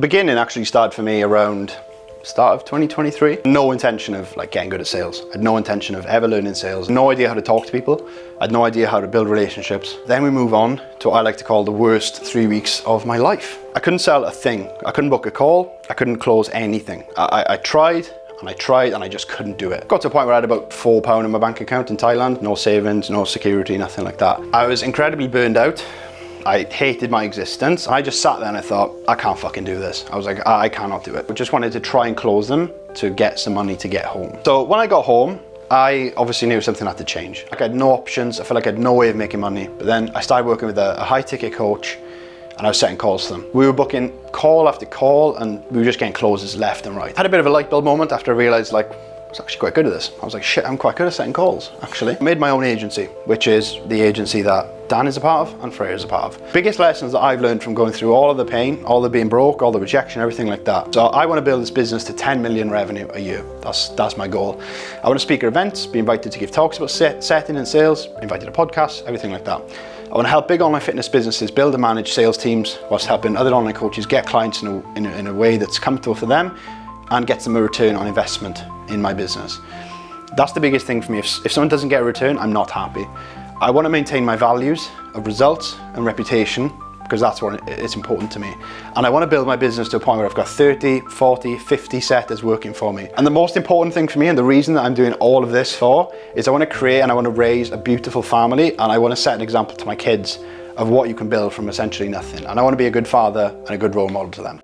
beginning actually started for me around start of 2023. No intention of like getting good at sales. I had no intention of ever learning sales. No idea how to talk to people. I had no idea how to build relationships. Then we move on to what I like to call the worst 3 weeks of my life. I couldn't sell a thing. I couldn't book a call. I couldn't close anything. I tried and I tried and I just couldn't do it. Got to a point where I had about £4 in my bank account in Thailand. No savings, no security, nothing like that. I was incredibly burned out. I hated my existence. I just sat there and I thought, I can't fucking do this. I was like, I cannot do it. I just wanted to try and close them to get some money to get home. So when I got home, I obviously knew something had to change. Like I had no options. I felt like I had no way of making money. But then I started working with a high ticket coach and I was setting calls to them. We were booking call after call and we were just getting closes left and right. I had a bit of a light bulb moment after I realized like, I was actually quite good at this. I was like, shit, I'm quite good at setting calls, actually. I made my own agency, which is the agency that Dan is a part of and Freya is a part of. Biggest lessons that I've learned from going through all of the pain, all the being broke, all the rejection, everything like that. So I want to build this business to 10 million revenue a year. That's my goal. I want to speak at events, be invited to give talks about setting and sales, invited to podcasts, everything like that. I want to help big online fitness businesses build and manage sales teams whilst helping other online coaches get clients in a way that's comfortable for them and gets them a return on investment in my business. That's the biggest thing for me. If someone doesn't get a return, I'm not happy. I want to maintain my values of results and reputation because that's what it's important to me. And I want to build my business to a point where I've got 30, 40, 50 setters working for me. And the most important thing for me and the reason that I'm doing all of this for is I want to create and I want to raise a beautiful family and I want to set an example to my kids of what you can build from essentially nothing. And I want to be a good father and a good role model to them.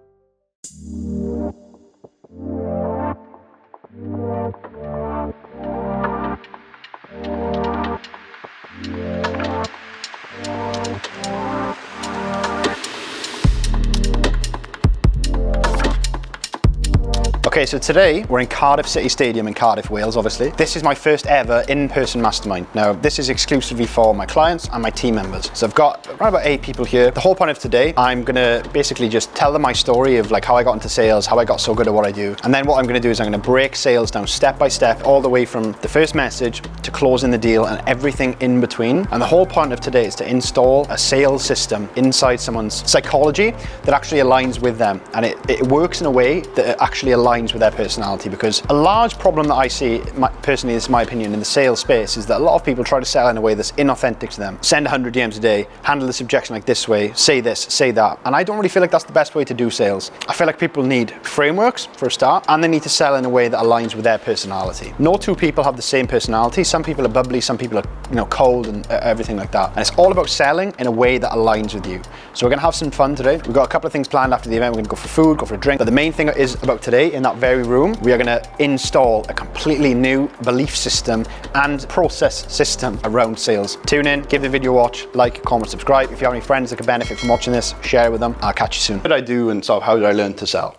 Okay, so today we're in Cardiff City Stadium in Cardiff, Wales, obviously. This is my first ever in-person mastermind. Now, this is exclusively for my clients and my team members. So I've got around about 8 people here. The whole point of today, I'm gonna basically just tell them my story of like how I got into sales, how I got so good at what I do. And then what I'm gonna do is I'm gonna break sales down step by step, all the way from the first message to closing the deal and everything in between. And the whole point of today is to install a sales system inside someone's psychology that actually aligns with them. And it works in a way that it actually aligns with their personality, because a large problem that I see, personally, this is my opinion, in the sales space is that a lot of people try to sell in a way that's inauthentic to them. Send 100 DMs a day, handle this objection like this way, say this, say that. And I don't really feel like that's the best way to do sales. I feel like people need frameworks for a start, and they need to sell in a way that aligns with their personality. No two people have the same personality. Some people are bubbly, some people are cold and everything like that. And it's all about selling in a way that aligns with you. So we're gonna have some fun today. We've got a couple of things planned after the event. We're gonna go for food, go for a drink. But the main thing is about today, in that very room, we are going to install a completely new belief system and process system around sales. Tune in, give the video a watch, like, comment, subscribe. If you have any friends that could benefit from watching this, share it with them. I'll catch you soon. What did I do and sort of how did I learn to sell?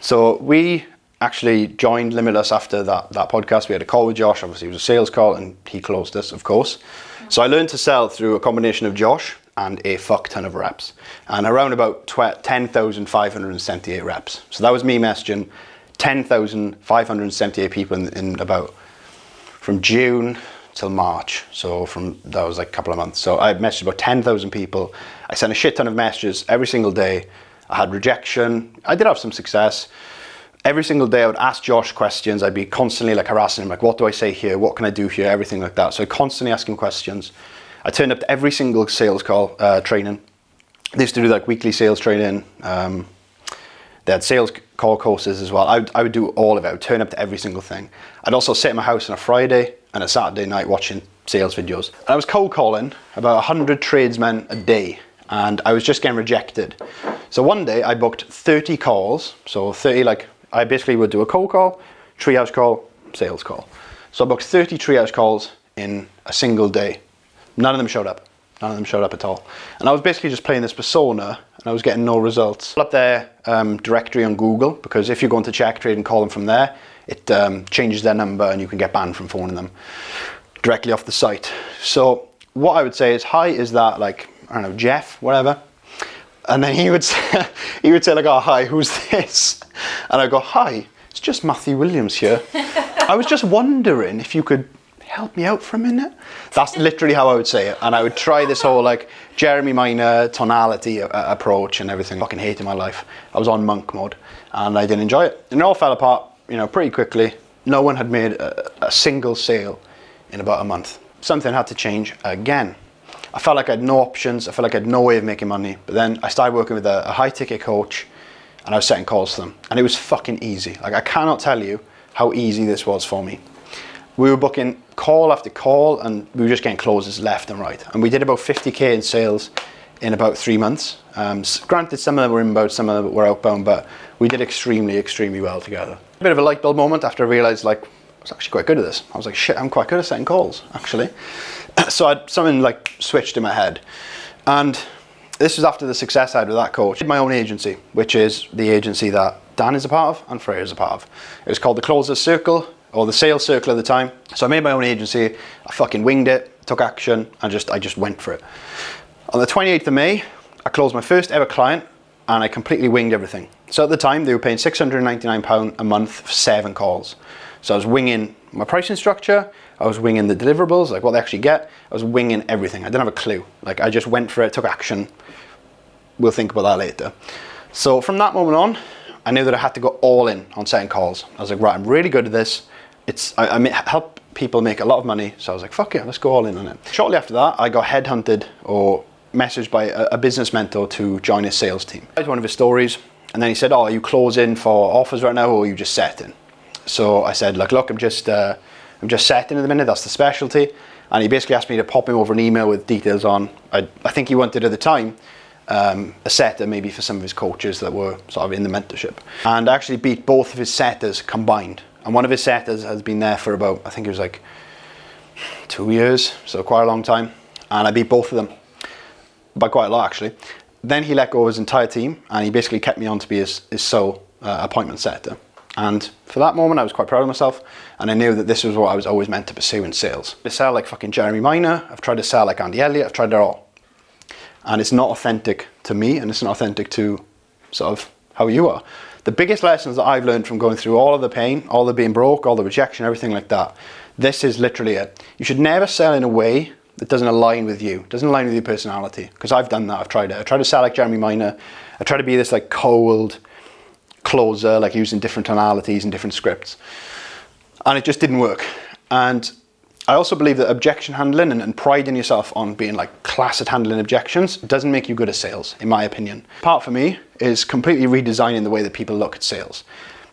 So we actually joined Limitless after that podcast. We had a call with Josh. Obviously it was a sales call and he closed us, of course. So I learned to sell through a combination of Josh and a fuck ton of reps, and around about 10,578 reps. So that was me messaging 10,578 people in about from June till March. So that was like a couple of months. So I messaged about 10,000 people. I sent a shit ton of messages every single day. I had rejection. I did have some success. Every single day I would ask Josh questions. I'd be constantly like harassing him, like, what do I say here? What can I do here? Everything like that. So I constantly ask him questions. I turned up to every single sales call training. They used to do like weekly sales training. They had sales call courses as well. I would do all of it. I would turn up to every single thing. I'd also sit in my house on a Friday and a Saturday night watching sales videos. And I was cold calling about 100 tradesmen a day, and I was just getting rejected. So one day I booked 30 calls. So 30, like I basically would do a cold call, triage call, sales call. So I booked 30 triage calls in a single day. None of them showed up. None of them showed up at all. And I was basically just playing this persona and I was getting no results. Pull up their directory on Google, because if you're going to check trade and call them from there, it changes their number and you can get banned from phoning them directly off the site. So what I would say is, hi, is that like, I don't know, Jeff, whatever. And then he would say like, oh, hi, who's this? And I go, hi, it's just Matthew Williams here. I was just wondering if you could help me out for a minute? That's literally how I would say it. And I would try this whole like Jeremy Minor tonality approach and everything. Fucking hated my life. I was on monk mode and I didn't enjoy it. And it all fell apart, pretty quickly. No one had made a single sale in about a month. Something had to change again. I felt like I had no options. I felt like I had no way of making money. But then I started working with a high ticket coach and I was setting calls to them. And it was fucking easy. Like, I cannot tell you how easy this was for me. We were booking call after call and we were just getting closes left and right. And we did about 50K in sales in about 3 months. Granted, some of them were inbound, some of them were outbound, but we did extremely, extremely well together. A bit of a light bulb moment after I realized, like, I was actually quite good at this. I was like, shit, I'm quite good at setting calls, actually. So something like switched in my head. And this was after the success I had with that coach. I did my own agency, which is the agency that Dan is a part of and Freya is a part of. It was called the Closers Circle, or the Sales Circle at the time. So I made my own agency, I fucking winged it, took action, and I just went for it. On the 28th of May, I closed my first ever client, and I completely winged everything. So at the time, they were paying £699 a month for 7 calls. So I was winging my pricing structure, I was winging the deliverables, like what they actually get, I was winging everything. I didn't have a clue. Like, I just went for it, took action. We'll think about that later. So from that moment on, I knew that I had to go all in on setting calls. I was like, right, I'm really good at this. I help people make a lot of money. So I was like, fuck yeah, let's go all in on it. Shortly after that, I got headhunted or messaged by a business mentor to join his sales team. I was one of his stories. And then he said, oh, are you closing for offers right now or are you just setting? So I said, look, I'm just setting at the minute, that's the specialty. And he basically asked me to pop him over an email with details on, I think he wanted at the time, a setter maybe for some of his coaches that were sort of in the mentorship. And I actually beat both of his setters combined. And one of his setters has been there for about, I think it was like 2 years, so quite a long time. And I beat both of them, by quite a lot actually. Then he let go of his entire team and he basically kept me on to be his sole appointment setter. And for that moment, I was quite proud of myself. And I knew that this was what I was always meant to pursue in sales. I sell like fucking Jeremy Minor. I've tried to sell like Andy Elliott. I've tried it all. And it's not authentic to me and it's not authentic to sort of how you are. The biggest lessons that I've learned from going through all of the pain, all the being broke, all the rejection, everything like that, this is literally it. You should never sell in a way that doesn't align with you, doesn't align with your personality. Because I've done that, I've tried it. I tried to sell like Jeremy Minor. I tried to be this like cold closer, like using different tonalities and different scripts. And it just didn't work. And I also believe that objection handling and priding yourself on being like class at handling objections doesn't make you good at sales, in my opinion. Part for me is completely redesigning the way that people look at sales.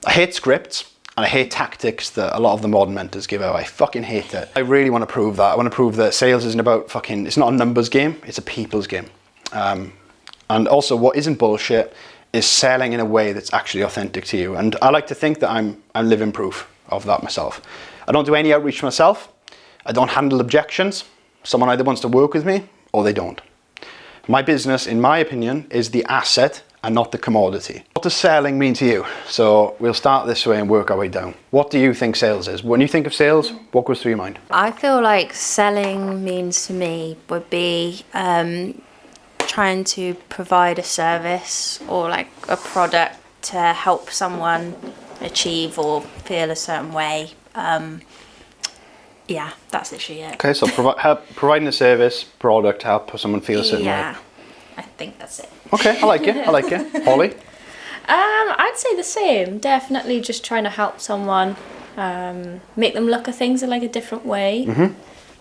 I hate scripts and I hate tactics that a lot of the modern mentors give out. I fucking hate it. I really want to prove that. I want to prove that sales isn't about fucking, it's not a numbers game, it's a people's game. And also what isn't bullshit is selling in a way that's actually authentic to you. And I like to think that I'm living proof of that myself. I don't do any outreach myself. I don't handle objections. Someone either wants to work with me or they don't. My business, in my opinion, is the asset and not the commodity. What does selling mean to you? So we'll start this way and work our way down. What do you think sales is? When you think of sales, what goes through your mind? I feel like selling means to me would be trying to provide a service or like a product to help someone achieve or feel a certain way. Yeah, that's literally it. Okay, so providing a service, product, help someone feel a certain way. Yeah, I think that's it. Okay, I like it. Holly? I'd say the same. Definitely just trying to help someone, make them look at things in like a different way. Mm-hmm.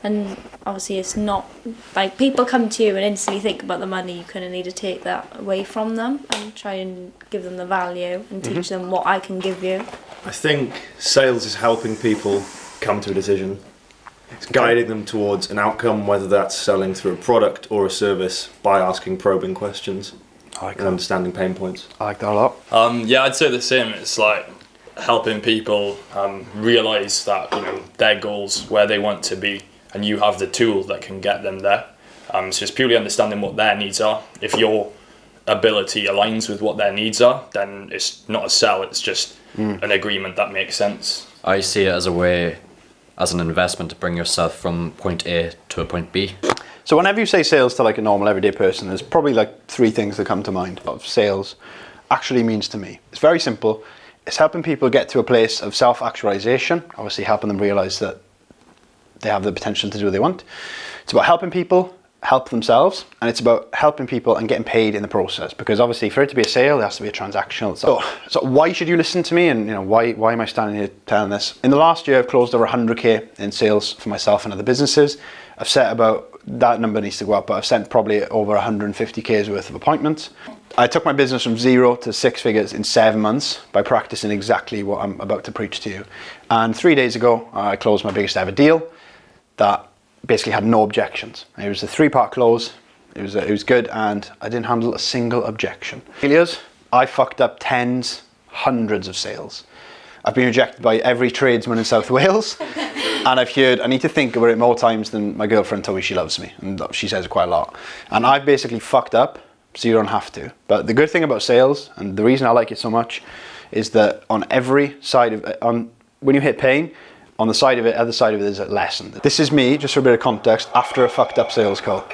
And obviously it's not like people come to you and instantly think about the money. You kind of need to take that away from them and try and give them the value and teach them what I can give you. I think sales is helping people come to a decision. It's guiding them towards an outcome, whether that's selling through a product or a service by asking probing questions and understanding pain points. I like that a lot. Yeah, I'd say the same. It's like helping people realise that their goals, where they want to be, and you have the tool that can get them there. So it's purely understanding what their needs are. If your ability aligns with what their needs are, then it's not a sell, it's just an agreement that makes sense. I see it as a way, as an investment to bring yourself from point A to a point B. So whenever you say sales to like a normal everyday person, there's probably like 3 things that come to mind of sales actually means to me. It's very simple. It's helping people get to a place of self-actualization, obviously helping them realise that they have the potential to do what they want. It's about helping people help themselves, and it's about helping people and getting paid in the process, because obviously for it to be a sale, there has to be a transactional. So why should you listen to me, and why am I standing here telling this? In the last year, I've closed over 100k in sales for myself and other businesses. I've set about, that number needs to go up, but I've sent probably over 150k's worth of appointments. I took my business from 0 to 6 figures in 7 months by practicing exactly what I'm about to preach to you. And 3 days ago, I closed my biggest ever deal that basically had no objections. It was a 3-part close. It was good, and I didn't handle a single objection. Failures, I fucked up tens, hundreds of sales. I've been rejected by every tradesman in South Wales, and I've heard I need to think about it more times than my girlfriend told me she loves me, and she says it quite a lot. And I've basically fucked up, so you don't have to. But the good thing about sales, and the reason I like it so much, is that on every side of it, when you hit pain, on the side of it, other side of it is a lesson. This is me, just for a bit of context, after a fucked up sales call.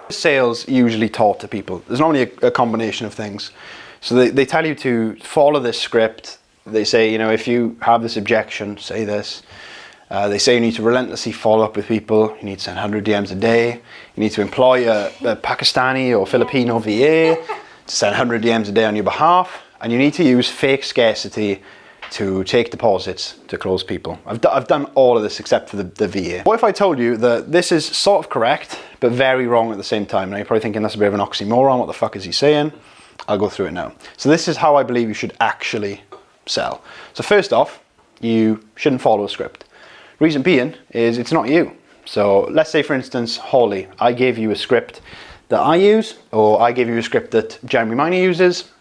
Sales usually taught to people. There's normally a combination of things. So they tell you to follow this script. They say, if you have this objection, say this. They say you need to relentlessly follow up with people. You need to send 100 DMs a day. You need to employ a Pakistani or Filipino VA to send 100 DMs a day on your behalf. And you need to use fake scarcity to take deposits to close people. I've done all of this except for the VA. What if I told you that this is sort of correct, but very wrong at the same time? Now you're probably thinking that's a bit of an oxymoron. What the fuck is he saying? I'll go through it now. So this is how I believe you should actually sell. So first off, you shouldn't follow a script. Reason being is it's not you. So let's say, for instance, Holly, I gave you a script that I use, or I gave you a script that Jeremy Minor uses.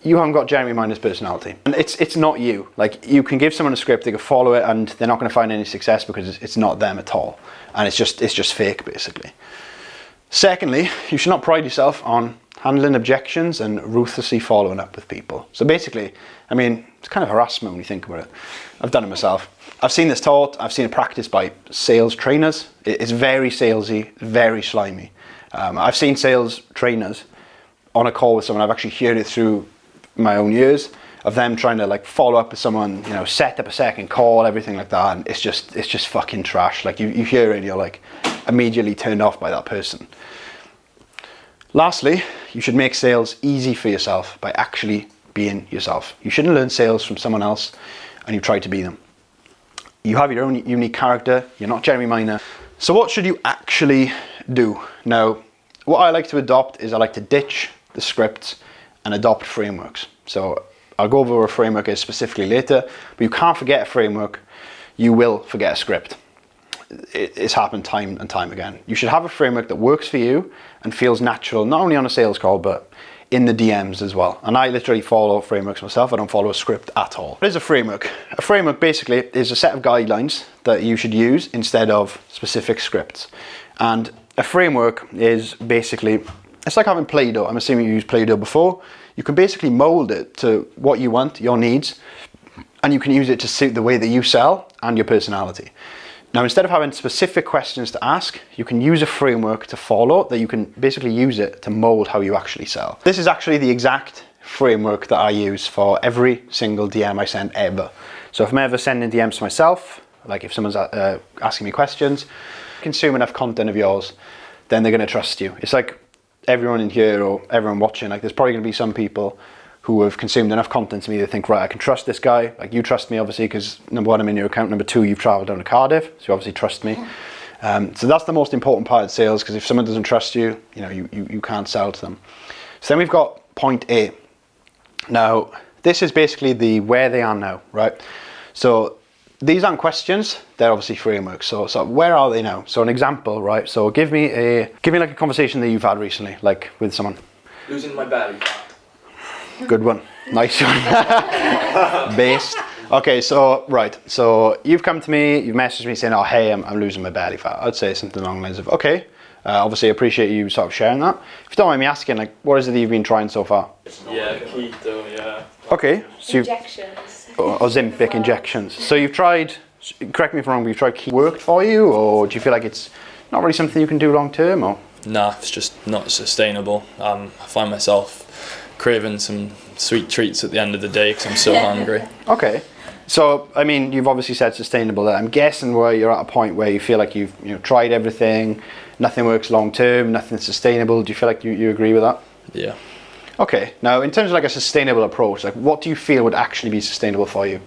You haven't got Jeremy Minor's personality. And it's not you. Like, you can give someone a script, they can follow it, and they're not going to find any success because it's not them at all. And it's just fake, basically. Secondly, you should not pride yourself on handling objections and ruthlessly following up with people. So basically, it's kind of harassment when you think about it. I've done it myself. I've seen this taught, I've seen it practiced by sales trainers. It's very salesy, very slimy. I've seen sales trainers on a call with someone. I've actually heard it through my own ears of them trying to follow up with someone, set up a second call, everything like that. And it's just fucking trash. Like you hear it and you're immediately turned off by that person. Lastly, you should make sales easy for yourself by actually being yourself. You shouldn't learn sales from someone else and you try to be them. You have your own unique character. You're not Jeremy Minor. So what should you actually do? Now, what I like to adopt is I like to ditch the scripts and adopt frameworks. So I'll go over what a framework is specifically later, but you can't forget a framework. You will forget a script. It's happened time and time again. You should have a framework that works for you and feels natural, not only on a sales call, but in the DMs as well. And I literally follow frameworks myself. I don't follow a script at all. What is a framework? A framework basically is a set of guidelines that you should use instead of specific scripts. And a framework is basically, it's like having Play-Doh. I'm assuming you used Play-Doh before. You can basically mold it to what you want, your needs, and you can use it to suit the way that you sell and your personality. Now, instead of having specific questions to ask, you can use a framework to follow that you can basically use it to mold how you actually sell. This is actually the exact framework that I use for every single DM I send ever. So if I'm ever sending DMs to myself, like if someone's asking me questions, consume enough content of yours, then they're going to trust you. It's like everyone in here or everyone watching, there's probably going to be some people who have consumed enough content to me to think, right, I can trust this guy. Like, you trust me, obviously, because number one, I'm in your account. Number two, you've traveled down to Cardiff, so you obviously trust me. So that's the most important part of sales, because if someone doesn't trust you, you can't sell to them. So then we've got point A. Now, this is basically the where they are now, right? So these aren't questions, they're obviously frameworks. So where are they now? So an example, right? So give me like a conversation that you've had recently, like with someone. Losing my belly fat. Good one. Nice one. Based. Okay, so you've come to me, you've messaged me saying, oh, hey, I'm losing my belly fat. I'd say something along the lines of, okay, obviously I appreciate you sort of sharing that. If you don't mind me asking, what is it that you've been trying so far? Yeah, keto, yeah. Okay. So Injections. Ozempic injections. So you've tried, correct me if I'm wrong, but you've tried keto. Worked for you, or do you feel like it's not really something you can do long term, or? Nah, it's just not sustainable. I find myself craving some sweet treats at the end of the day because I'm so hungry. Okay. So, I mean, you've obviously said sustainable there. I'm guessing where you're at a point where you feel like you've tried everything, nothing works long term, nothing's sustainable. Do you feel like you agree with that? Yeah. Okay. Now, in terms of like a sustainable approach, like what do you feel would actually be sustainable for you?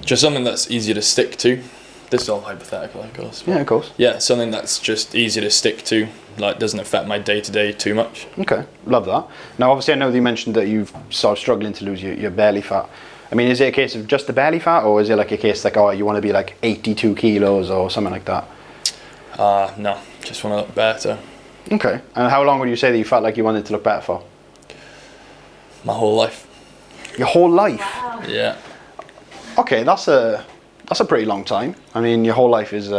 Just something that's easy to stick to. This is all hypothetical, of course. Yeah, of course. Yeah, something that's just easy to stick to, like doesn't affect my day-to-day too much. Okay, love that. Now, obviously, I know that you mentioned that you've sort of struggling to lose your belly fat. I mean, is it a case of just the belly fat, or is it like a case like, oh, you want to be like 82 kilos or something like that? No, just want to look better. Okay, and how long would you say that you felt like you wanted to look better for? My whole life. Your whole life? Wow. Yeah. Okay, that's a pretty long time. I mean, your whole life is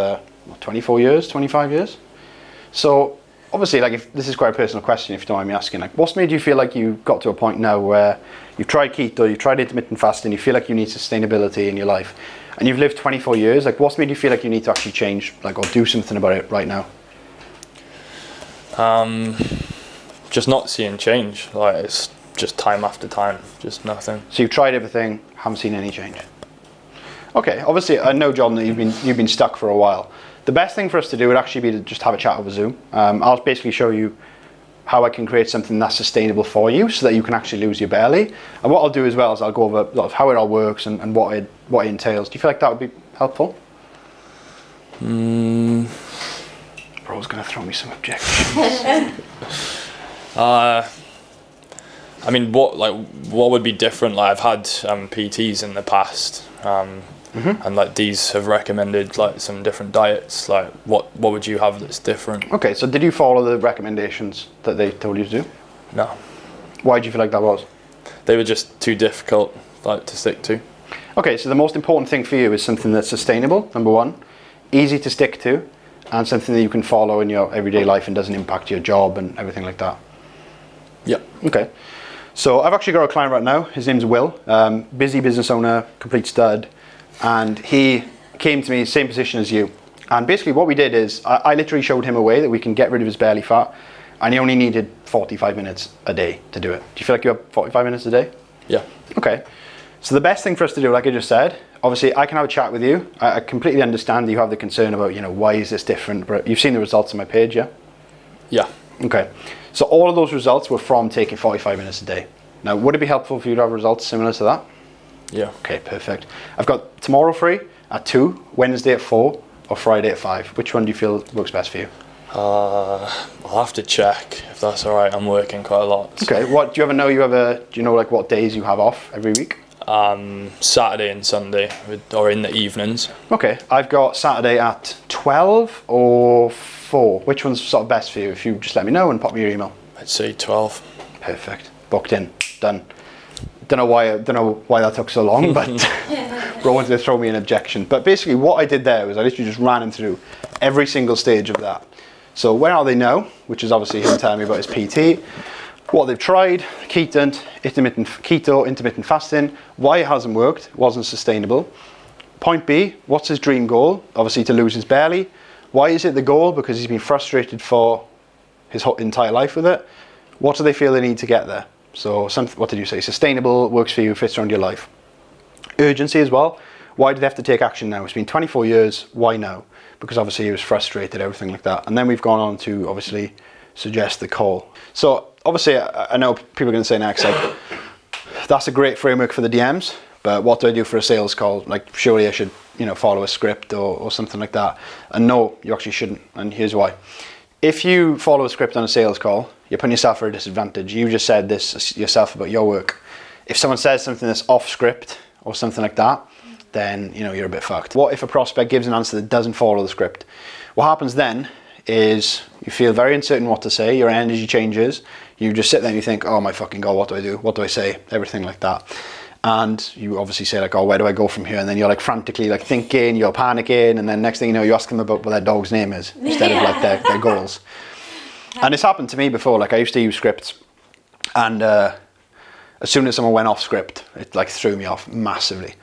24 years, 25 years. So obviously, like, if this is quite a personal question, if you don't mind me asking, like, what's made you feel like you got to a point now where you've tried keto, you've tried intermittent fasting, you feel like you need sustainability in your life, and you've lived 24 years? Like, what's made you feel like you need to actually change, like, or do something about it right now? Just not seeing change. Like, it's just time after time, just nothing. So you've tried everything, haven't seen any change. Okay, obviously I know, John, that you've been stuck for a while. The best thing for us to do would actually be to just have a chat over Zoom. I'll basically show you how I can create something that's sustainable for you so that you can actually lose your belly. And what I'll do as well is I'll go over sort of how it all works and what it entails. Do you feel like that would be helpful? Bro's gonna throw me some objections. I mean, what would be different? Like, I've had PTs in the past, and like these have recommended like some different diets. Like, what would you have that's different? Okay, so did you follow the recommendations that they told you to do? No, Why do you feel like that was? they were just too difficult, like, to stick to. Okay, so the most important thing for you is something that's sustainable, number one, easy to stick to, and something that you can follow in your everyday life and doesn't impact your job and everything like that. Yeah. Okay. So I've actually got a client right now. His name's Will, busy business owner, complete stud, and he came to me same position as you. And basically what we did is I literally showed him a way that we can get rid of his belly fat, and he only needed 45 minutes a day to do it. Do you feel like you have 45 minutes a day? Yeah. Okay. So the best thing for us to do, like I just said, obviously I can have a chat with you. I completely understand that you have the concern about, why is this different, but you've seen the results on my page, yeah? Yeah. Okay. So all of those results were from taking 45 minutes a day. Now, would it be helpful for you to have results similar to that? Yeah. Okay, perfect. I've got tomorrow free at 2, Wednesday at 4, or Friday at 5. Which one do you feel works best for you? I'll have to check if that's all right. I'm working quite a lot. So. Okay. What do you know like what days you have off every week? Saturday and Sunday, or in the evenings. Okay. I've got Saturday at 12 or 4. Which one's sort of best for you? If you just let me know and pop me your email. I'd say 12. Perfect. Booked in. Done. Don't know why that took so long, but Ro wanted to throw me an objection. But basically what I did there was I literally just ran him through every single stage of that. So where are they now, which is obviously him telling me about his PT, what they've tried, keto, intermittent fasting, why it hasn't worked, wasn't sustainable. Point B, what's his dream goal? Obviously to lose his belly. Why is it the goal? Because he's been frustrated for his whole entire life with it. What do they feel they need to get there? So what did you say? Sustainable, works for you, fits around your life. Urgency as well. Why do they have to take action now? It's been 24 years, why now? Because obviously he was frustrated, everything like that. And then we've gone on to obviously suggest the call. So obviously I know people are going to say next, like, that's a great framework for the DMs, but what do I do for a sales call? Like, surely I should, follow a script or something like that. And no, you actually shouldn't. And here's why. If you follow a script on a sales call, you're putting yourself at a disadvantage. You just said this yourself about your work. If someone says something that's off script or something like that, then you're a bit fucked. What if a prospect gives an answer that doesn't follow the script? What happens then is you feel very uncertain what to say, your energy changes, you just sit there and you think, oh my fucking God, what do I do? What do I say? Everything like that. And you obviously say like, oh, where do I go from here? And then you're like frantically like thinking, you're panicking, and then next thing you know, you ask them about what their dog's name is instead of like their goals. And it's happened to me before. Like I used to use scripts, and as soon as someone went off script, it like threw me off massively.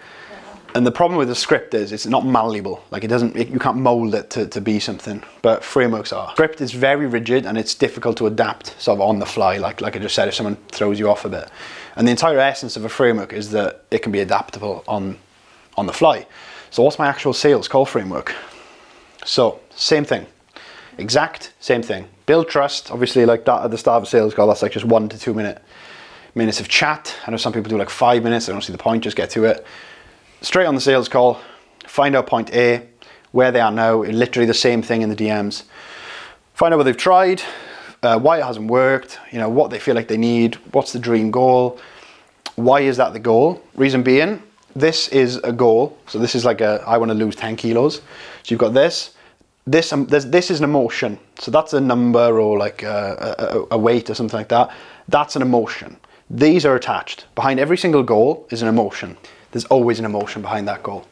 And the problem with the script is it's not malleable. Like you can't mold it to be something, but frameworks are. Script is very rigid and it's difficult to adapt sort of on the fly, like I just said, if someone throws you off a bit. And the entire essence of a framework is that it can be adaptable on the fly. So what's my actual sales call framework? So same thing, exact same thing. Build trust, obviously like that at the start of a sales call, that's like just 1 to 2 minutes of chat. I know some people do like 5 minutes, I don't see the point, just get to it. Straight on the sales call, find out point A, where they are now, literally the same thing in the DMs. Find out what they've tried, why it hasn't worked, what they feel like they need, what's the dream goal, why is that the goal? Reason being, this is a goal. So this is like I want to lose 10 kilos. So you've got this is an emotion. So that's a number or like a weight or something like that. That's an emotion. These are attached. Behind every single goal is an emotion. There's always an emotion behind that goal.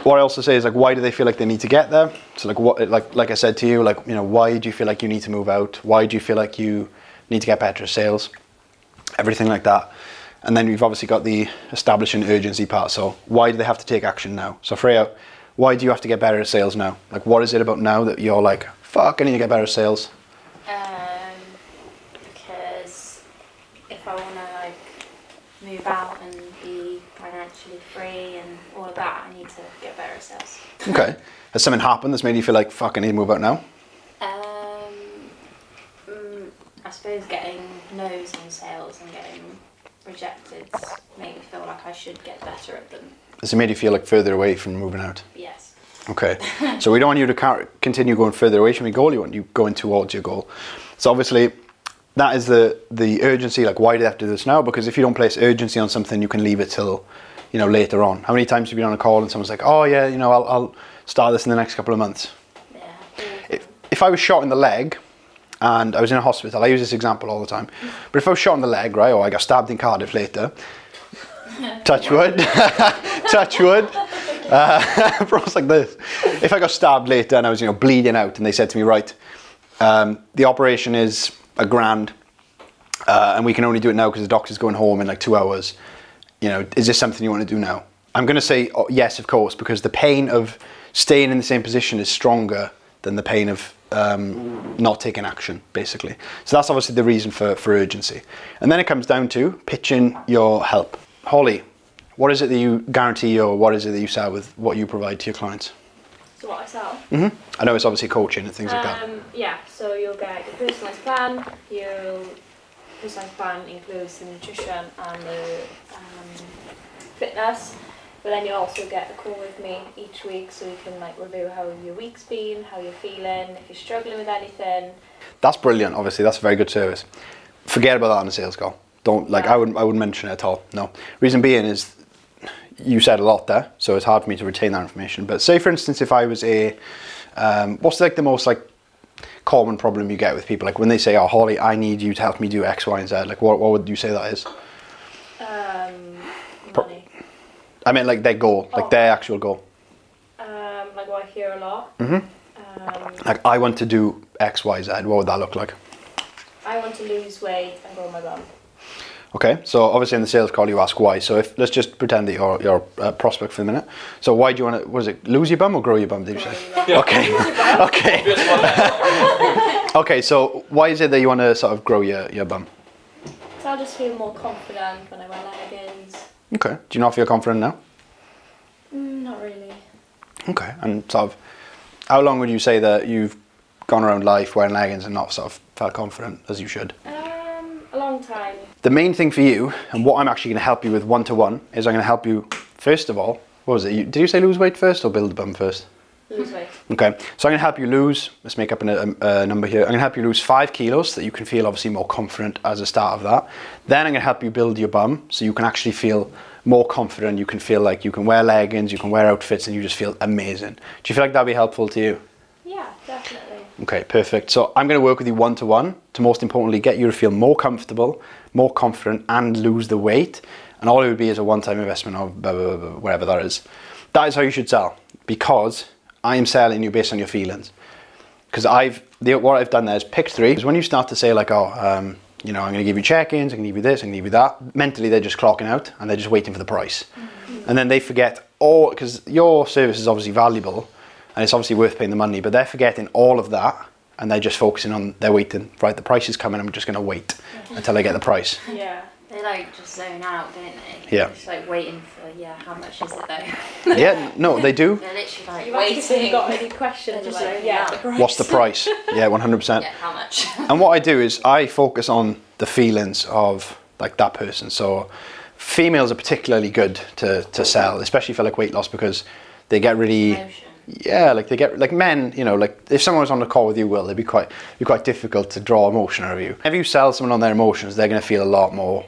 What I also say is like, why do they feel like they need to get there? So like I said to you, why do you feel like you need to move out? Why do you feel like you need to get better at sales? Everything like that. And then you've obviously got the establishing urgency part. So why do they have to take action now? So Freya, why do you have to get better at sales now? Like, what is it about now that you're like, fuck, I need to get better at sales? Because if I want to like move out and be financially free and all of that, I need to get better at sales. Okay. Has something happened that's made you feel like, fuck, I need to move out now? I suppose getting no's on sales and getting rejected made me feel like I should get better at them. Has it made you feel like further away from moving out? Yes. Okay. So we don't want you to continue going further away from your goal. You want you going towards your goal. So obviously that is the urgency. Like, why do they have to do this now? Because if you don't place urgency on something, you can leave it till, later on. How many times have you been on a call and someone's like, oh yeah, I'll start this in the next couple of months? Yeah. If I was shot in the leg and I was in a hospital, I use this example all the time, but if I was shot in the leg, right, or I got stabbed in Cardiff later, touch wood, touch wood, bros like this. If I got stabbed later and I was, bleeding out and they said to me, right, the operation is $1,000 and we can only do it now because the doctor's going home in like 2 hours. Is this something you want to do now? I'm going to say yes, of course, because the pain of staying in the same position is stronger than the pain of not taking action, basically. So that's obviously the reason for urgency. And then it comes down to pitching your help. Holly, what is it that you guarantee or what is it that you sell with what you provide to your clients? So what I sell? Mm-hmm. I know it's obviously coaching and things like that. Yeah, so you'll get your personalised plan. Your personalised plan includes the nutrition and the fitness. But then you also get a call with me each week so you can review how your week's been, how you're feeling, if you're struggling with anything. That's brilliant, obviously, that's a very good service. Forget about that on a sales call. Don't I wouldn't mention it at all. No. Reason being is you said a lot there, so it's hard for me to retain that information. But say for instance if I was what's the most common problem you get with people? Like when they say, oh Holly, I need you to help me do X, Y, and Z, what would you say that is? Money. I mean their goal, their actual goal. What I hear a lot. Mm-hmm. I want to do X, Y, Z. What would that look like? I want to lose weight and grow my bum. Okay, so obviously in the sales call you ask why. So let's just pretend that you're a prospect for the minute. So why do you want to? Was it lose your bum or grow your bum? Did you say? Okay. Okay. Okay. So why is it that you want to sort of grow your bum? So I'll just feel more confident when I wear leggings. Okay. Do you not feel confident now? Not really. Okay. And sort of, how long would you say that you've gone around life wearing leggings and not sort of felt confident as you should? A long time. The main thing for you, and what I'm actually going to help you with one-to-one, is I'm going to help you, first of all, what was it? Did you say lose weight first or build a bum first? Lose weight. Okay, so I'm going to help you lose, let's make up a number here, I'm going to help you lose 5 kilos so that you can feel obviously more confident as a start of that. Then I'm going to help you build your bum so you can actually feel more confident, you can feel like you can wear leggings, you can wear outfits and you just feel amazing. Do you feel like that would be helpful to you? Yeah, definitely. Okay, perfect. So I'm going to work with you one-to-one to most importantly get you to feel more comfortable, more confident and lose the weight. And all it would be is a one-time investment of blah, blah, blah, blah, whatever that is. That is how you should sell, because I am selling you based on your feelings. Because what I've done there is pick 3. Because when you start to say I'm going to give you check-ins, I can give you this, I can give you that, mentally they're just clocking out and they're just waiting for the price. And then they forget all, because your service is obviously valuable and it's obviously worth paying the money, but they're forgetting all of that and they're just focusing on, they're waiting, right, the price is coming, I'm just going to wait until I get the price. Yeah. They like just zone out, don't they? Yeah. Just like waiting for, how much is it though? Yeah, no, they do. They're literally like You ask if waiting. you've got any questions, They're just like, like, yeah. the price. What's the price? Yeah, 100%. Yeah, how much? And what I do is I focus on the feelings of like that person. So females are particularly good to sell, especially for like weight loss, because they get really, Emotion. yeah, like they get like men, like if someone was on the call with you, Will, it'd be quite difficult to draw emotion out of you. If you sell someone on their emotions, they're going to feel a lot more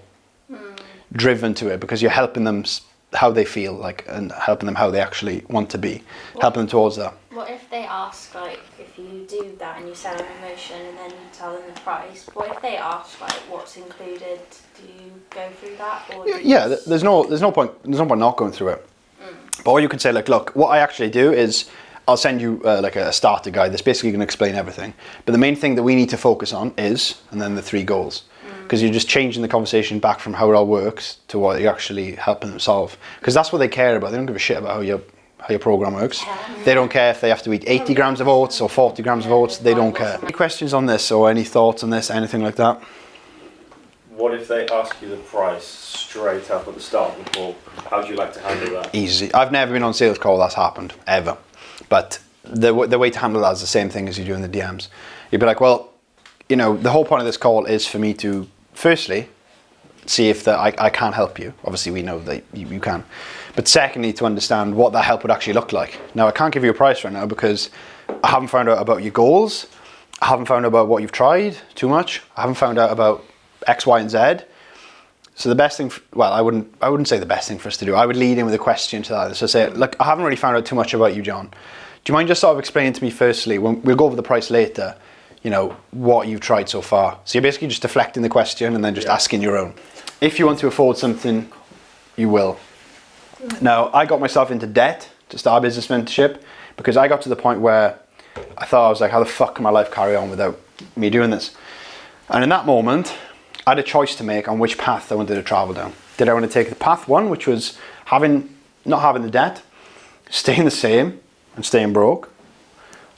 driven to it, because you're helping them how they feel, like, and helping them how they actually want to be, helping them towards that. What if they ask, like, if you do that and you sell an emotion and then you tell them the price, what if they ask, like, what's included? Do you go through that? Or Yeah, there's no point not going through it. But or you could say, like, look, what I actually do is I'll send you like a starter guide that's basically going to explain everything. But the main thing that we need to focus on is, and then the 3 goals. Because you're just changing the conversation back from how it all works to what you're actually helping them solve. Because that's what they care about. They don't give a shit about how your program works. They don't care if they have to eat 80 grams of oats or 40 grams of oats. They don't care. Any questions on this or any thoughts on this, anything like that? What if they ask you the price straight up at the start of the call? How do you like to handle that? Easy. I've never been on sales call that's happened, ever. But the way to handle that is the same thing as you do in the DMs. You'd be like, well, the whole point of this call is for me to, firstly, see if I can help you. Obviously, we know that you can. But secondly, to understand what that help would actually look like. Now, I can't give you a price right now because I haven't found out about your goals. I haven't found out about what you've tried too much. I haven't found out about X, Y, and Z. So the best thing, I wouldn't say the best thing for us to do. I would lead in with a question to that. So say, look, I haven't really found out too much about you, John. Do you mind just sort of explaining to me firstly, we'll go over the price later, what you've tried so far. So you're basically just deflecting the question and then just asking your own. If you want to afford something, you will. Now, I got myself into debt to start business mentorship because I got to the point where I thought, I was like, how the fuck can my life carry on without me doing this? And in that moment, I had a choice to make on which path I wanted to travel down. Did I want to take the path 1, which was not having the debt, staying the same and staying broke,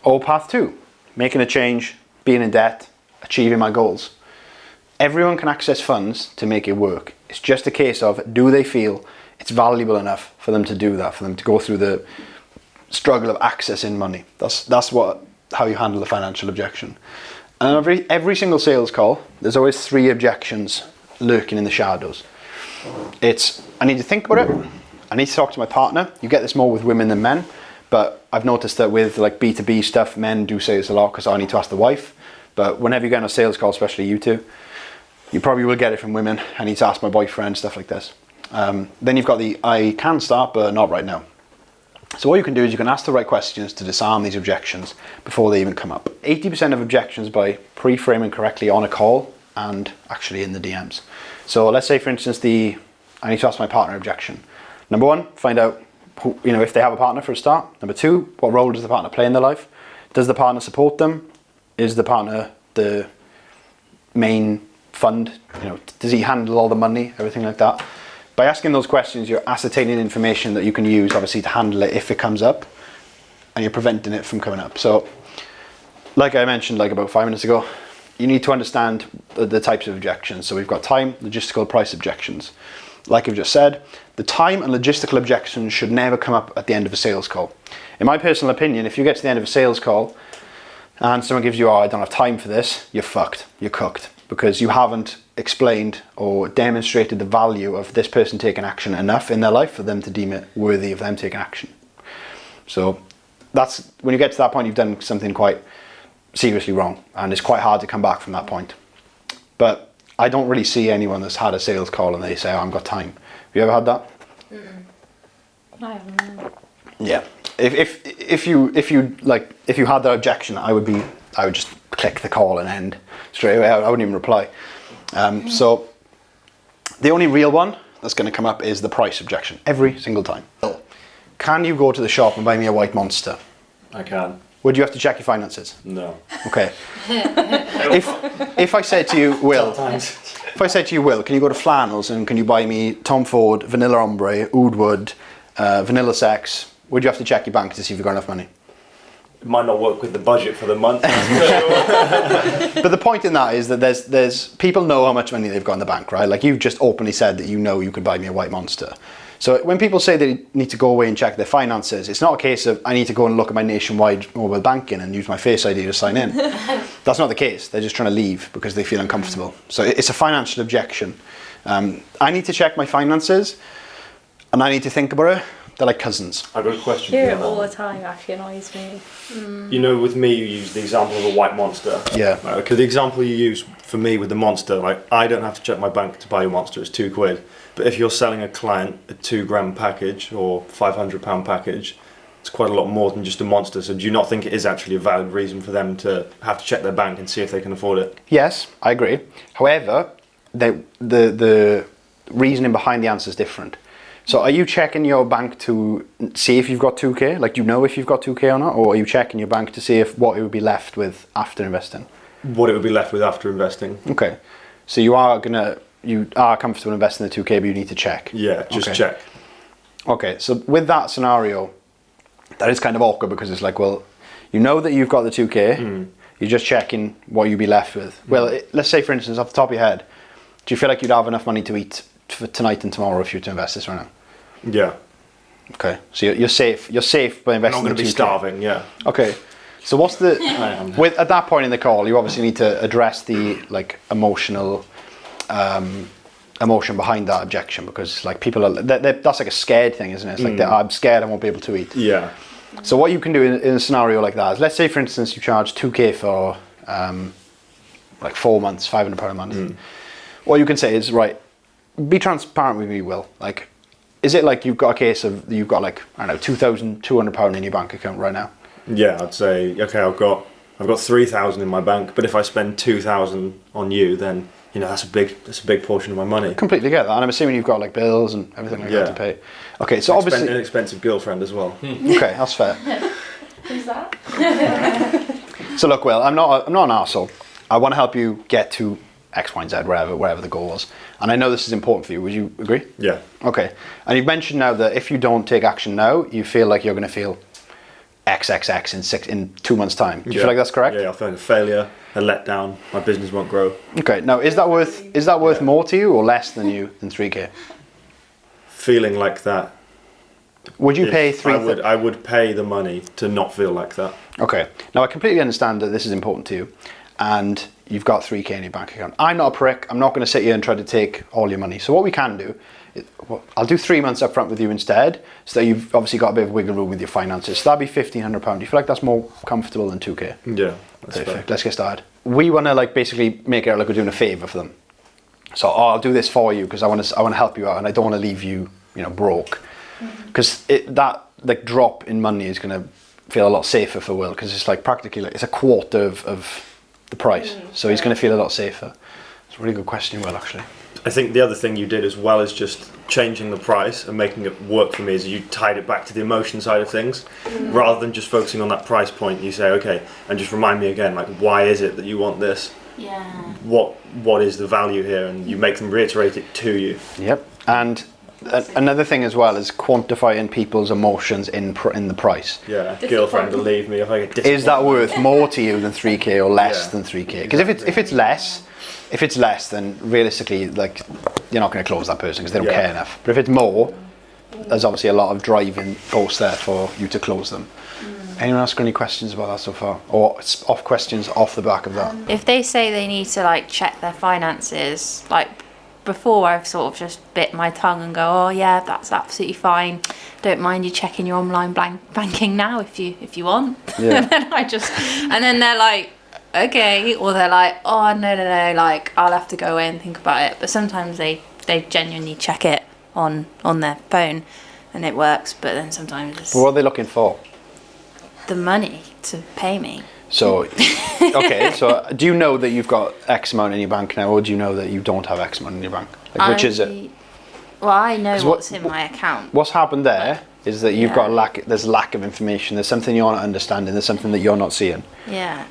or path 2, making a change, being in debt, achieving my goals? Everyone can access funds to make it work. It's just a case of, do they feel it's valuable enough for them to do that, for them to go through the struggle of accessing money? That's how you handle the financial objection. And every single sales call, there's always 3 objections lurking in the shadows. It's, I need to think about it. I need to talk to my partner. You get this more with women than men, but I've noticed that with like B2B stuff, men do say this a lot because I need to ask the wife. But whenever you get on a sales call, especially you two, you probably will get it from women. I need to ask my boyfriend, stuff like this. Then you've got the, I can start, but not right now. So what you can do is you can ask the right questions to disarm these objections before they even come up. 80% of objections by pre-framing correctly on a call and actually in the DMs. So let's say, for instance, I need to ask my partner objection. Number 1, find out if they have a partner for a start. Number 2, what role does the partner play in their life? Does the partner support them? Is the partner the main fund? Does he handle all the money, everything like that? By asking those questions, you're ascertaining information that you can use, obviously, to handle it if it comes up, and you're preventing it from coming up. So, like I mentioned about 5 minutes ago, you need to understand the types of objections. So we've got time, logistical, price objections. Like I've just said, the time and logistical objections should never come up at the end of a sales call. In my personal opinion, if you get to the end of a sales call and someone gives you, I don't have time for this, you're fucked, you're cooked, because you haven't explained or demonstrated the value of this person taking action enough in their life for them to deem it worthy of them taking action. So that's, when you get to that point, you've done something quite seriously wrong, and it's quite hard to come back from that point. But I don't really see anyone that's had a sales call and they say, I've got time. Have you ever had that? I haven't. Yeah. If you had that objection, I would just click the call and end straight away. I wouldn't even reply. So the only real one that's going to come up is the price objection every single time. Can you go to the shop and buy me a white Monster? I can. Would you have to check your finances? No. Okay. If I said to you, Will, if I said to you, Will, can you go to Flannels and can you buy me Tom Ford, Vanilla Ombre, Oud Wood, Vanilla Sex? Would you have to check your bank to see if you've got enough money? It might not work with the budget for the month. But the point in that is that there's people know how much money they've got in the bank, right? Like you've just openly said that you know you could buy me a White Monster. So when people say they need to go away and check their finances, it's not a case of I need to go and look at my nationwide mobile banking and use my Face ID to sign in. That's not the case. They're just trying to leave because they feel uncomfortable. So it's a financial objection. I need to check my finances and I need to think about it. They're like cousins. I've got a question Hear for it you. all the time. Actually annoys me. You know, with me, you use the example of a White Monster. Yeah. Because the example you use for me with the Monster, like I don't have to check my bank to buy a Monster. It's £2. But if you're selling a client a 2 gram package or £500 package, it's quite a lot more than just a Monster. So do you not think it is actually a valid reason for them to have to check their bank and see if they can afford it? Yes, I agree. However, the reasoning behind the answer is different. So are you checking your bank to see if you've got 2k? Like, do you know if you've got 2k or not? Or are you checking your bank to see if what it would be left with after investing? What it would be left with after investing. Okay. So you are comfortable investing the 2k, but you need to check. Yeah, just check. Okay, so with that scenario, that is kind of awkward because it's like, well, you know that you've got the 2k, you're just checking what you'd be left with. Well, let's say, for instance, off the top of your head, do you feel like you'd have enough money to eat for tonight and tomorrow if you were to invest this right now? Yeah. Okay, so you're safe. You're safe by I'm not investing. going to be 2K. starving, yeah. Okay, so what's the at that point in the call? You obviously need to address the like emotion behind that objection because like people are that's like a scared thing, isn't it? It's like I'm scared I won't be able to eat. Yeah. So what you can do in a scenario like that is, let's say for instance you charge 2k for like 4 months, £500 a month. What you can say is, right, be transparent with me, Will. Like, is it like you've got a case of you've got like, I don't know, £2,200 in your bank account right now? Yeah, I'd say, okay, I've got 3,000 in my bank, but if I spend 2,000 on you, then you know that's a big portion of my money. Completely get that, and I'm assuming you've got like bills and everything like that to pay. Okay, so obviously an expensive girlfriend as well. Okay, that's fair. Who's that? So look, Will, I'm not an arsehole. I want to help you get to X, Y, and Z, wherever the goal was. And I know this is important for you. Would you agree? Yeah. Okay. And you've mentioned now that if you don't take action now, you feel like you're going to feel XXX in 2 months' time. Do you feel like that's correct? Yeah, I feel like a failure, a letdown. My business won't grow. Okay. Now, is that worth more to you or less than 3k? Feeling like that. Would you pay 3? I would pay the money to not feel like that. Okay. Now, I completely understand that this is important to you, and you've got 3k in your bank account. I'm not a prick. I'm not going to sit here and try to take all your money. So what we can do, I'll do 3 months up front with you instead, so that you've obviously got a bit of wiggle room with your finances. So that'd be £1,500. Do you feel like that's more comfortable than 2k? Yeah, that's Perfect. fair. Let's get started. We want to like basically make it out like we're doing a favour for them. So I'll do this for you because I want to help you out, and I don't want to leave you broke. Because that like drop in money is going to feel a lot safer for Will, because it's like practically like it's a quarter of the price, so he's going to feel a lot safer. It's a really good question, Will, actually. I think the other thing you did as well is just changing the price and making it work for me, is you tied it back to the emotion side of things, rather than just focusing on that price point. You say, okay, and just remind me again, like, why is it that you want this? Yeah. What is the value here? And you make them reiterate it to you. Yep. And another thing as well is quantifying people's emotions in the price. Yeah, girlfriend will leave me if I get disappointed. Is that worth more to you than 3k or less than 3k? Because if it's less, then realistically, like, you're not going to close that person because they don't care enough. But if it's more, there's obviously a lot of driving force there for you to close them. Anyone else got any questions about that so far, or questions off the back of that? If they say they need to like check their finances, like before I've sort of just bit my tongue and go, oh yeah, that's absolutely fine. Don't mind you checking your online banking now if you want. Yeah. and then they're like, okay, or they're like, oh no, like I'll have to go away and think about it. But sometimes they genuinely check it on their phone and it works, but then sometimes it's But what are they looking for? the money to pay me. So, okay, so do you know that you've got X amount in your bank now, or do you know that you don't have X amount in your bank? Like, which is it? Well, I know 'Cause what's in my account. What's happened there is that you've got there's lack of information. There's something you're not understanding. There's something that you're not seeing. Yeah.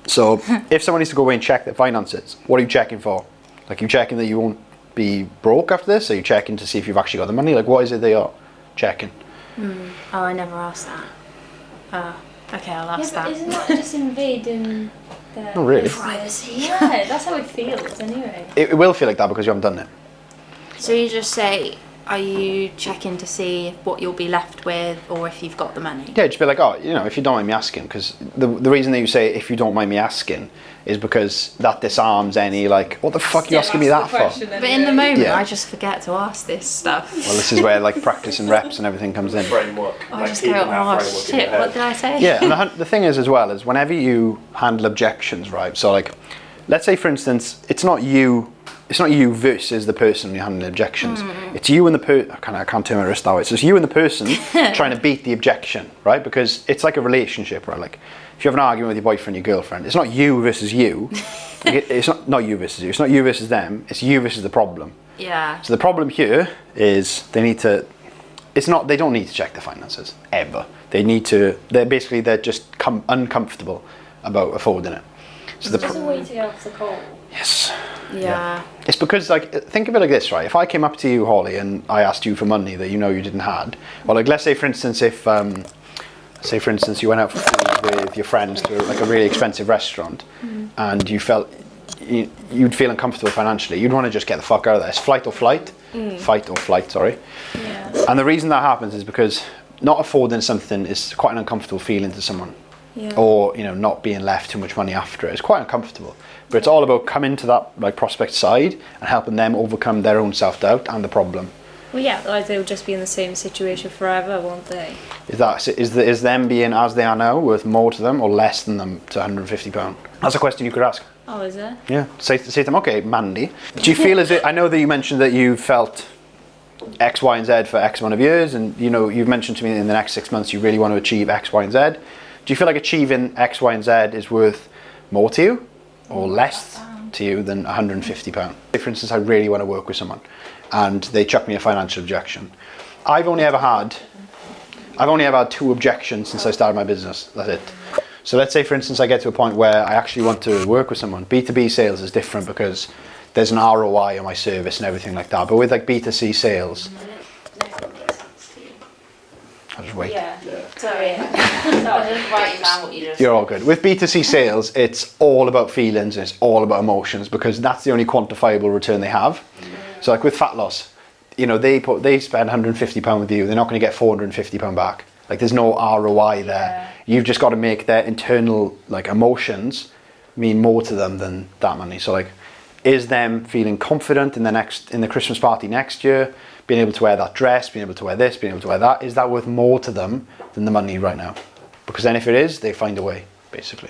So if someone needs to go away and check their finances, what are you checking for? Like, you checking that you won't be broke after this? Are you checking to see if you've actually got the money? Like, what is it they are checking? Oh, I never asked that. Okay, I'll ask Yeah, but that. isn't that just invading their Not really. privacy? Yeah, that's how it feels anyway. It will feel like that because you haven't done it. So you just say, are you checking to see what you'll be left with or if you've got the money? Yeah, just be like, oh, you know, if you don't mind me asking, because the reason that you say if you don't mind me asking is because that disarms any, like, what the fuck are you asking me that for? But in the moment, Yeah. I just forget to ask this stuff. Well, this is where, like, practice and reps and everything comes in. Framework. I just go, oh shit, what did I say? Yeah, and the thing is as well, is whenever you handle objections, right? So, like, let's say, for instance, it's not you versus the person you're handling objections. It's you and the person. I can't turn my wrist that way. So it's you and the person trying to beat the objection, right? Because it's like a relationship, right? Like, if you have an argument with your boyfriend, your girlfriend, it's not you versus you. Like, it's not you versus you. It's not you versus them. It's you versus the problem. Yeah. So the problem here is they need to. It's not. They don't need to check their finances ever. They need to. They're just uncomfortable about affording it. So It's just a way to get off the cold. yes. Yeah. It's because, like, think of it like this, right? If I came up to you, Holly, and I asked you for money that you know you didn't had, or like, let's say for instance, if you went out for food with your friends to like a really expensive restaurant, and you felt you'd feel uncomfortable financially, you'd want to just get the fuck out of there. It's fight or flight, sorry. Yeah. And the reason that happens is because not affording something is quite an uncomfortable feeling to someone. Yeah. Or, you know, not being left too much money after it. It's quite uncomfortable. But it's all about coming to that, like, prospect side and helping them overcome their own self-doubt and the problem. Well, yeah, otherwise they'll just be in the same situation forever, won't they? Is them being as they are now worth more to them or less than them to £150? That's a question you could ask. Oh, is it? Yeah. Say to them, okay, Mandy, do you feel as if, I know that you mentioned that you felt X, Y, and Z for X amount of years, and, you know, you've mentioned to me in the next 6 months you really want to achieve X, Y, and Z. Do you feel like achieving X, Y, and Z is worth more to you or less to you than £150? For instance, I really want to work with someone and they chuck me a financial objection. I've only ever had 2 objections since I started my business. That's it. So let's say, for instance, I get to a point where I actually want to work with someone. B2B sales is different because there's an ROI on my service and everything like that. But with like B2C sales, I'll just wait. Yeah. Sorry. Just writing down what you just You're all good. With B2C sales, it's all about feelings and it's all about emotions because that's the only quantifiable return they have. So like with fat loss, you know, they spend £150 with you, they're not going to get £450 back. Like, there's no ROI there. You've just got to make their internal, like, emotions mean more to them than that money. So like, is them feeling confident in the Christmas party next year, being able to wear that dress, being able to wear this, being able to wear that, is that worth more to them than the money right now? Because then if it is, they find a way, basically.